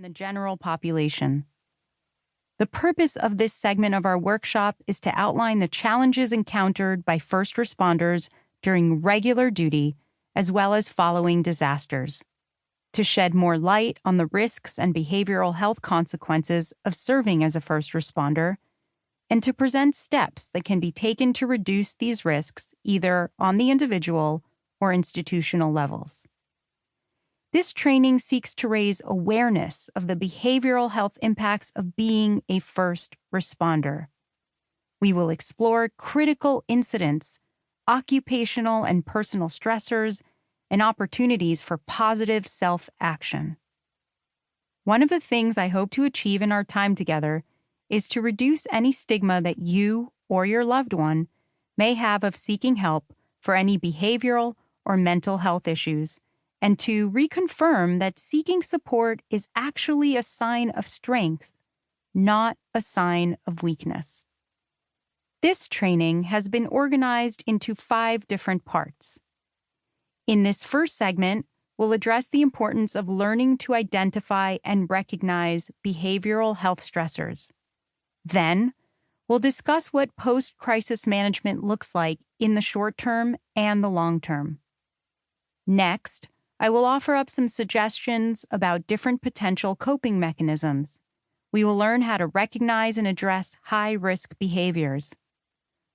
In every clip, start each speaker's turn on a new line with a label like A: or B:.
A: the general population. The purpose of this segment of our workshop is to outline the challenges encountered by first responders during regular duty as well as following disasters, to shed more light on the risks and behavioral health consequences of serving as a first responder, and to present steps that can be taken to reduce these risks either on the individual or institutional levels. This training seeks to raise awareness of the behavioral health impacts of being a first responder. We will explore critical incidents, occupational and personal stressors, and opportunities for positive self-action. One of the things I hope to achieve in our time together is to reduce any stigma that you or your loved one may have of seeking help for any behavioral or mental health issues, and to reconfirm that seeking support is actually a sign of strength, not a sign of weakness. This training has been organized into 5 different parts. In this first segment, we'll address the importance of learning to identify and recognize behavioral health stressors. Then, we'll discuss what post-crisis management looks like in the short term and the long term. Next, I will offer up some suggestions about different potential coping mechanisms. We will learn how to recognize and address high-risk behaviors.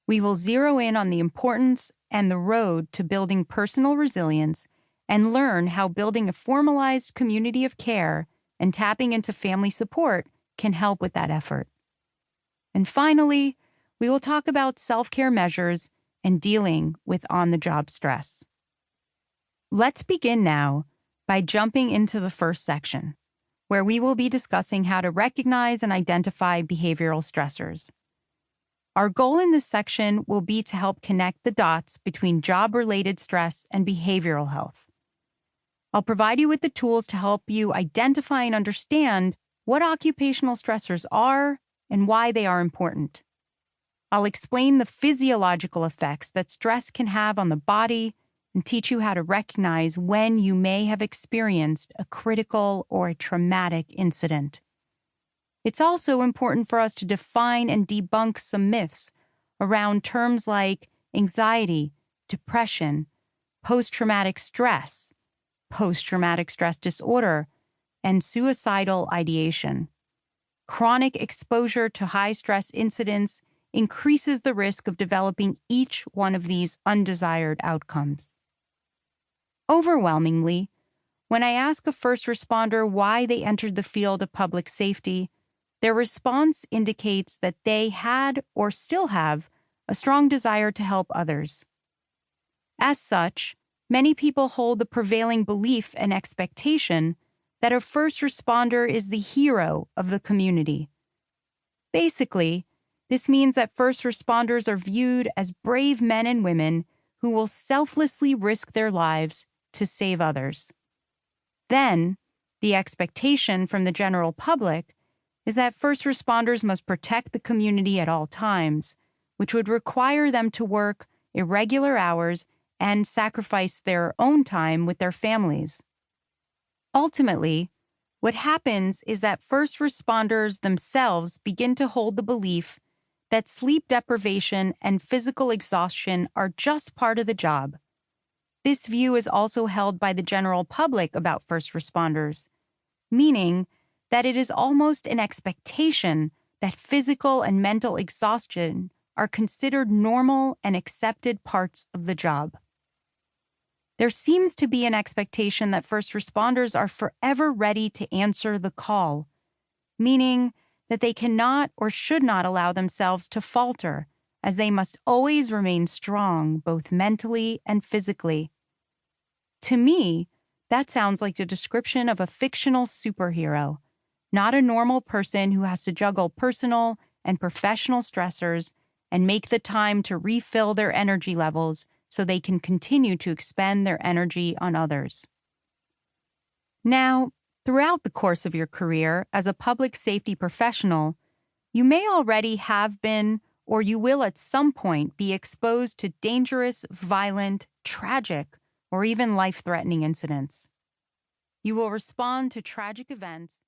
A: We will zero in on the importance and the road to building personal resilience and learn how building a formalized community of care and tapping into family support can help with that effort. And finally, we will talk about self-care measures and dealing with on-the-job stress. Let's begin now by jumping into the first section, where we will be discussing how to recognize and identify behavioral stressors. Our goal in this section will be to help connect the dots between job-related stress and behavioral health. I'll provide you with the tools to help you identify and understand what occupational stressors are and why they are important. I'll explain the physiological effects that stress can have on the body and teach you how to recognize when you may have experienced a critical or a traumatic incident. It's also important for us to define and debunk some myths around terms like anxiety, depression, post-traumatic stress disorder, and suicidal ideation. Chronic exposure to high-stress incidents increases the risk of developing each one of these undesired outcomes. Overwhelmingly, when I ask a first responder why they entered the field of public safety, their response indicates that they had or still have a strong desire to help others. As such, many people hold the prevailing belief and expectation that a first responder is the hero of the community. Basically, this means that first responders are viewed as brave men and women who will selflessly risk their lives to save others. Then, the expectation from the general public is that first responders must protect the community at all times, which would require them to work irregular hours and sacrifice their own time with their families. Ultimately, what happens is that first responders themselves begin to hold the belief that sleep deprivation and physical exhaustion are just part of the job. This view is also held by the general public about first responders, meaning that it is almost an expectation that physical and mental exhaustion are considered normal and accepted parts of the job. There seems to be an expectation that first responders are forever ready to answer the call, meaning that they cannot or should not allow themselves to falter, as they must always remain strong both mentally and physically. To me, that sounds like the description of a fictional superhero, not a normal person who has to juggle personal and professional stressors and make the time to refill their energy levels so they can continue to expend their energy on others. Now, throughout the course of your career as a public safety professional, you may already have been or you will at some point be exposed to dangerous, violent, tragic, or even life-threatening incidents. You will respond to tragic events